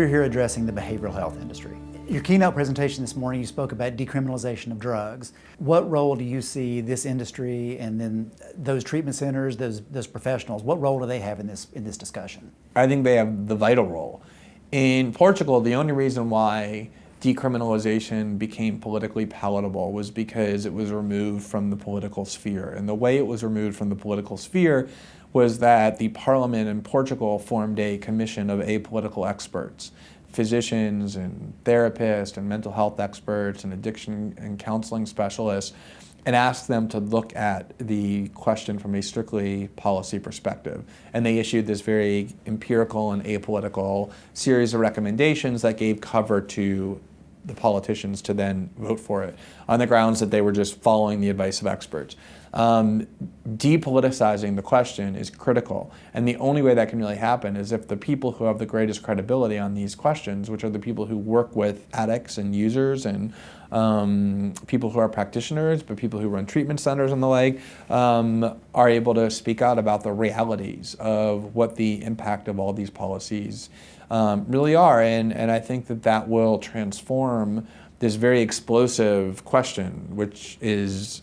we're here addressing the behavioral health industry. Your keynote presentation this morning, you spoke about decriminalization of drugs. What role do you see this industry and then those treatment centers, those professionals, what role do they have in this discussion? I think they have the vital role. In Portugal, the only reason why decriminalization became politically palatable was because it was removed from the political sphere. And the way it was removed from the political sphere was that the parliament in Portugal formed a commission of apolitical experts, physicians and therapists and mental health experts and addiction and counseling specialists, and asked them to look at the question from a strictly policy perspective. And they issued this very empirical and apolitical series of recommendations that gave cover to the politicians to then vote for it on the grounds that they were just following the advice of experts. Depoliticizing the question is critical, and the only way that can really happen is if the people who have the greatest credibility on these questions, which are the people who work with addicts and users and people who are practitioners, but people who run treatment centers and the like, are able to speak out about the realities of what the impact of all these policies really are. And I think that will transform this very explosive question, which is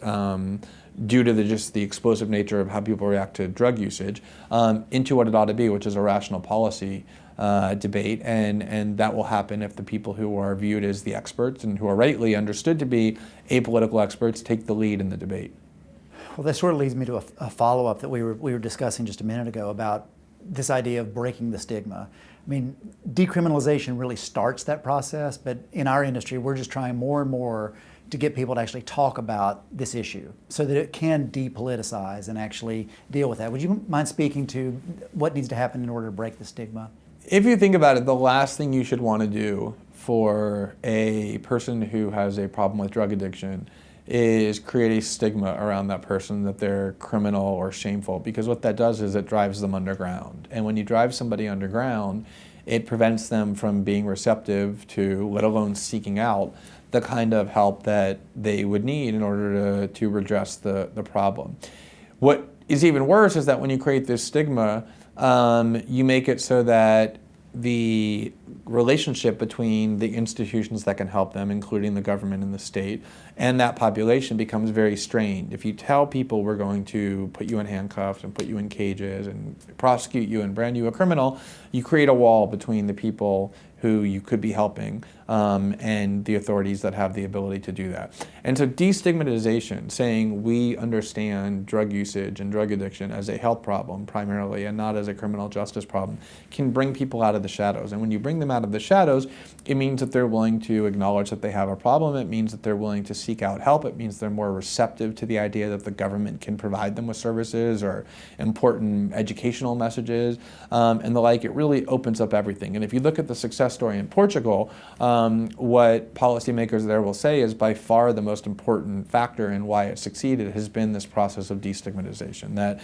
due to just the explosive nature of how people react to drug usage, into what it ought to be, which is a rational policy debate. And that will happen if the people who are viewed as the experts and who are rightly understood to be apolitical experts take the lead in the debate. Well, that sort of leads me to a follow-up that we were discussing just a minute ago about this idea of breaking the stigma. I mean, decriminalization really starts that process, but in our industry, we're just trying more and more to get people to actually talk about this issue so that it can depoliticize and actually deal with that. Would you mind speaking to what needs to happen in order to break the stigma? If you think about it, the last thing you should want to do for a person who has a problem with drug addiction is create a stigma around that person that they're criminal or shameful, because what that does is it drives them underground. And when you drive somebody underground, it prevents them from being receptive to, let alone seeking out, the kind of help that they would need in order to redress the problem. What is even worse is that when you create this stigma, you make it so that the relationship between the institutions that can help them, including the government and the state, and that population becomes very strained. If you tell people we're going to put you in handcuffs and put you in cages and prosecute you and brand you a criminal, you create a wall between the people who you could be helping and the authorities that have the ability to do that. And so destigmatization, saying we understand drug usage and drug addiction as a health problem primarily and not as a criminal justice problem, can bring people out of the shadows. And when you bring them out of the shadows, it means that they're willing to acknowledge that they have a problem. It means that they're willing to seek out help. It means they're more receptive to the idea that the government can provide them with services or important educational messages and the like. It really opens up everything. And if you look at the success story in Portugal, what policymakers there will say is by far the most important factor in why it succeeded has been this process of destigmatization, that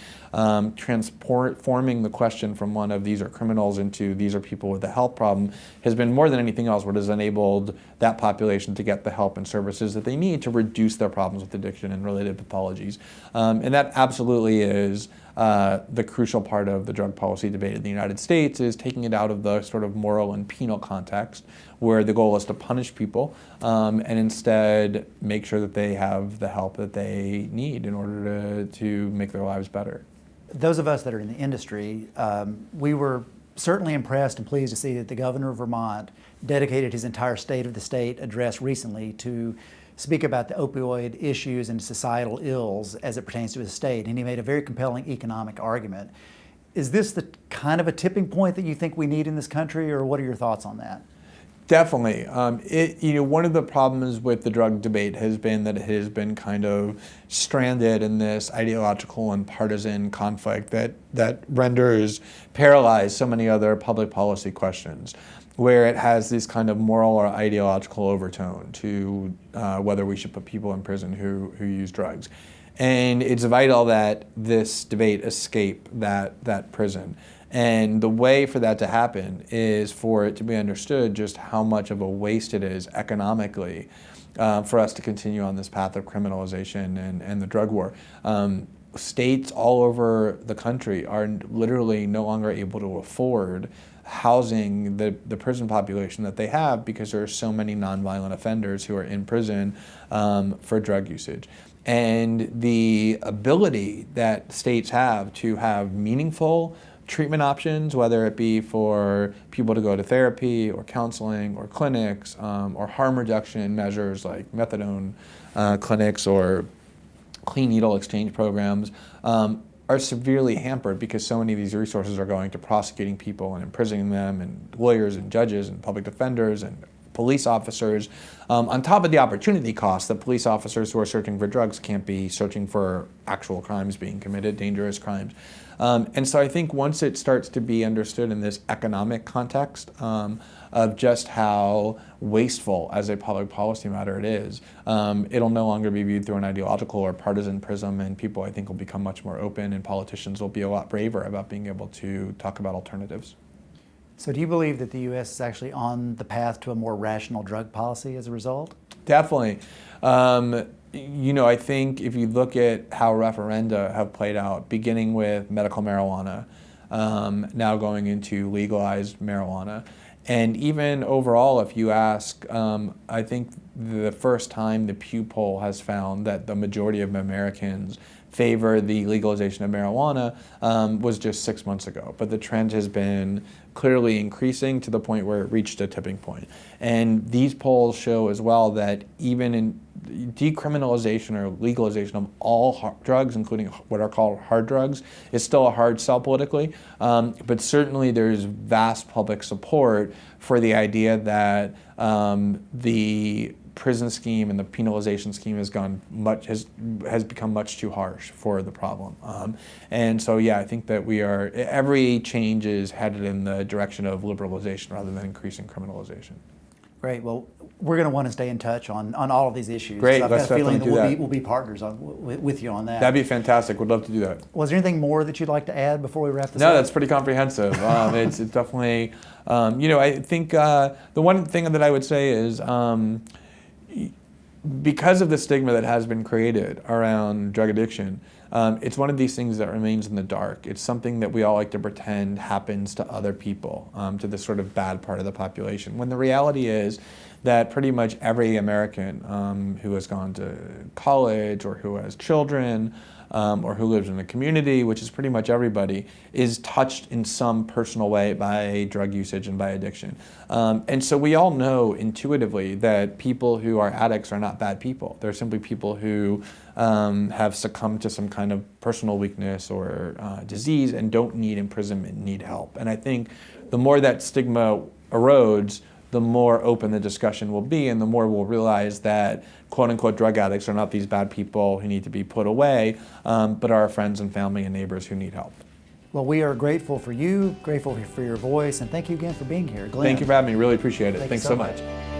transforming the question from one of these are criminals into these are people with a health problem has been more than anything else what has enabled that population to get the help and services that they need to reduce their problems with addiction and related pathologies. And that absolutely is the crucial part of the drug policy debate in the United States, is taking it out of the sort of moral and penal context where the goal is to punish people and instead make sure that they have the help that they need in order to make their lives better. Those of us that are in the industry, we were certainly impressed and pleased to see that the governor of Vermont dedicated his entire State of the State address recently to speak about the opioid issues and societal ills as it pertains to his state, and he made a very compelling economic argument. Is this the kind of a tipping point that you think we need in this country, or what are your thoughts on that? Definitely. One of the problems with the drug debate has been that it has been kind of stranded in this ideological and partisan conflict that renders paralyzed so many other public policy questions, where it has this kind of moral or ideological overtone to whether we should put people in prison who use drugs. And it's vital that this debate escape that prison. And the way for that to happen is for it to be understood just how much of a waste it is economically for us to continue on this path of criminalization and the drug war. states all over the country are literally no longer able to afford housing the prison population that they have because there are so many nonviolent offenders who are in prison for drug usage. And the ability that states have to have meaningful treatment options, whether it be for people to go to therapy or counseling or clinics or harm reduction measures like methadone clinics or clean needle exchange programs, are severely hampered because so many of these resources are going to prosecuting people and imprisoning them, and lawyers and judges and public defenders and police officers, on top of the opportunity cost that police officers who are searching for drugs can't be searching for actual crimes being committed, dangerous crimes. And so I think once it starts to be understood in this economic context of just how wasteful as a public policy matter it is, it'll no longer be viewed through an ideological or partisan prism, and people, I think, will become much more open, and politicians will be a lot braver about being able to talk about alternatives. So do you believe that the U.S. is actually on the path to a more rational drug policy as a result? Definitely. I think if you look at how referenda have played out, beginning with medical marijuana, now going into legalized marijuana, and even overall, if you ask, I think the first time the Pew poll has found that the majority of Americans favor the legalization of marijuana was just 6 months ago. But the trend has been clearly increasing to the point where it reached a tipping point. And these polls show as well that even in decriminalization or legalization of all drugs, including what are called hard drugs, is still a hard sell politically. But certainly there's vast public support for the idea that the prison scheme and the penalization scheme has become much too harsh for the problem. And so, yeah, I think that every change is headed in the direction of liberalization rather than increasing criminalization. Great. Well, we're going to want to stay in touch on all of these issues. Great. I've Let's got a feeling definitely do that. we'll be partners with you on that. That'd be fantastic. Would love to do that. Was there anything more that you'd like to add before we wrap this No, up? that's pretty comprehensive. It's definitely, I think the one thing that I would say is because of the stigma that has been created around drug addiction, it's one of these things that remains in the dark. It's something that we all like to pretend happens to other people, to the sort of bad part of the population, when the reality is that pretty much every American who has gone to college or who has children or who lives in a community, which is pretty much everybody, is touched in some personal way by drug usage and by addiction. And so we all know intuitively that people who are addicts are not bad people. They're simply people who have succumbed to some kind of personal weakness or disease and don't need imprisonment, need help. And I think the more that stigma erodes, the more open the discussion will be, and the more we'll realize that quote-unquote drug addicts are not these bad people who need to be put away, but are our friends and family and neighbors who need help. Well, we are grateful for you, grateful for your voice, and thank you again for being here, Glenn. Thank you for having me. Really appreciate it. Thank Thanks you so so much. much.